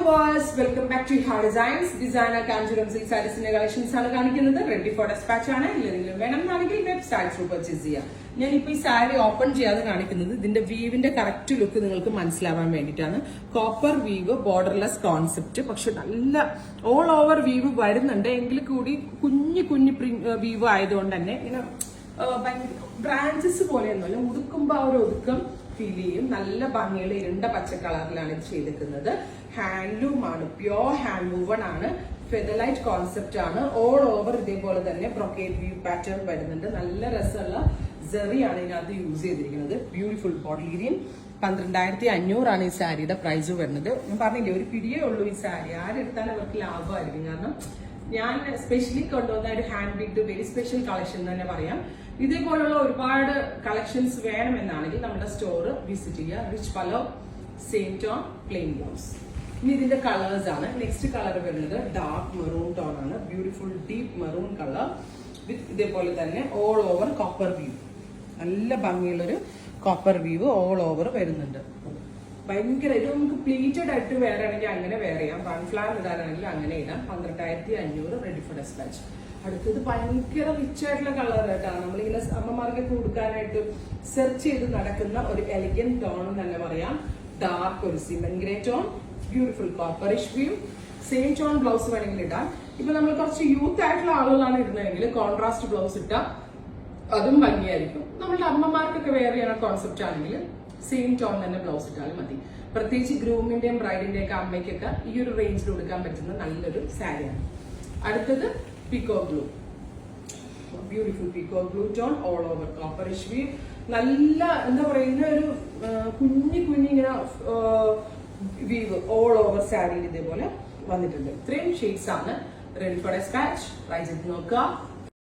viewers, welcome back to Hard Designs. Designer Kanjuram Silk Sarees collections ആണ് കാണിക്കുന്നത്. Ready for dispatch ആണ്. ഇല്ലെങ്കിലും വേണമെന്നാണെങ്കിൽ website through purchase ചെയ്യാം. ഞാൻ ഇപ്പോൾ ഈ സാരി ഓപ്പൺ ചെയ്യാതെ കാണിക്കുന്നത് ഇതിന്റെ വീവിന്റെ കറക്റ്റ് ലുക്ക് നിങ്ങൾക്ക് മനസ്സിലാവാൻ വേണ്ടിയിട്ടാണ്. കോപ്പർ വീവ്, ബോർഡർലെസ് കോൺസെപ്റ്റ്, പക്ഷെ നല്ല ഓൾ ഓവർ വീവ് വരുന്നുണ്ട്. എങ്കിൽ കൂടി കുഞ്ഞു കുഞ്ഞു വീവ് ആയതുകൊണ്ട് തന്നെ ഇങ്ങനെ ബ്രാഞ്ചസ് പോലെയൊന്നുമല്ല, ഉടുക്കുമ്പോ ആ ഒരു ഒതുക്കം ഫീൽ ചെയ്യും. നല്ല ഭംഗിയുള്ള ഇരുണ്ട പച്ച കളറിലാണ് ഇത് ചെയ്തിരിക്കുന്നത്. ഹാൻഡ്ലൂം ആണ്, പ്യോർ ഹാൻഡ് വൂവൺ ആണ്, ഫെദർലൈറ്റ് കോൺസെപ്റ്റ് ആണ്. ഓൾ ഓവർ ഇതേപോലെ തന്നെ ബ്രൊക്കേഡ് വ്യൂ പാറ്റേൺ വരുന്നുണ്ട്. നല്ല രസമുള്ള സെറിയാണ് ഇതിനകത്ത് യൂസ് ചെയ്തിരിക്കുന്നത്. Beautiful bottle green. 12,500 ഈ സാരിയുടെ പ്രൈസ് വരുന്നത്. ഞാൻ പറഞ്ഞില്ലേ, ഒരു പിടിയേ ഉള്ളൂ ഈ സാരി. ആരെടുത്താലും അവർക്ക് ലാഭമായിരിക്കും. കാരണം ഞാൻ സ്പെഷ്യലി കൊണ്ടുവന്ന ഒരു ഹാൻഡ് ബിഗ് വെരി സ്പെഷ്യൽ കളക്ഷൻ തന്നെ പറയാം. ഇതേപോലുള്ള ഒരുപാട് കളക്ഷൻസ് വേണമെന്നാണെങ്കിൽ നമ്മുടെ സ്റ്റോർ വിസിറ്റ് ചെയ്യുക. Rich pallu, same tone, plain blouse. ഇനി ഇതിന്റെ കളേഴ്സ് ആണ്. നെക്സ്റ്റ് കളർ വരുന്നത് ഡാർക്ക് മെറൂൺ ടോൺ ആണ്. Beautiful deep maroon colour with ഇതേപോലെ തന്നെ ഓൾ ഓവർ കോപ്പർ വ്യൂ. നല്ല ഭംഗിയുള്ളൊരു കോപ്പർ വ്യൂ ഓൾ ഓവർ വരുന്നുണ്ട്. ഭയങ്കര ഇത് നമുക്ക് പ്ലീറ്റഡ് ആയിട്ട് വേറെ ആണെങ്കിൽ അങ്ങനെ വേറെ ചെയ്യാം. വൺ ഫ്ലാർ ഇടാനാണെങ്കിൽ അങ്ങനെ ഇടാം. 12,500 റെഡി ഫോർ ഡിസ്പാച്ച്. അടുത്തത് ഭയങ്കര റിച്ച് ആയിട്ടുള്ള കളർ ആയിട്ടാണ്. നമ്മളിങ്ങനെ അമ്മമാർക്ക് കൊടുക്കാനായിട്ട് സെർച്ച് ചെയ്ത് നടക്കുന്ന ഒരു എലിഗന്റ് ടോൺ തന്നെ പറയാം. ഡാർക്ക് ഒരു cement grey tone, beautiful copperish view. Same tone blouse വേണമെങ്കിൽ ഇടാം. ഇപ്പൊ നമ്മൾ കുറച്ച് യൂത്ത് ആയിട്ടുള്ള ആളുകളാണ് ഇടുന്നതെങ്കിൽ കോൺട്രാസ്റ്റ് ബ്ലൗസ് ഇട്ടാൽ അതും ഭംഗിയായിരിക്കും. നമ്മളുടെ അമ്മമാർക്കൊക്കെ വേറെ ചെയ്യുന്ന കോൺസെപ്റ്റ് ആണെങ്കിൽ സെയിം ടോൺ തന്നെ ബ്ലൗസ് ഇട്ടാലും മതി. പ്രത്യേകിച്ച് ഗ്രൂമിന്റെയും ബ്രൈഡിന്റെയും ഒക്കെ അമ്മയ്ക്കൊക്കെ ഈ ഒരു റേഞ്ചിൽ കൊടുക്കാൻ പറ്റുന്ന നല്ലൊരു സാരിയാണ്. അടുത്തത് പീക്കോ blue. Beautiful പീക്കോ blue tone all over copperish view. നല്ല എന്താ പറയുന്ന ഒരു കുഞ്ഞിങ്ങനെ വീവ് ഓൾ ഓവർ സാരിയിൽ ഇതേപോലെ വന്നിട്ടുണ്ട്. ഇത്രയും ഷെയ്ഡ്സ് ആണ്. Ready for dispatch. ട്രൈ ചെയ്ത് നോക്കുക.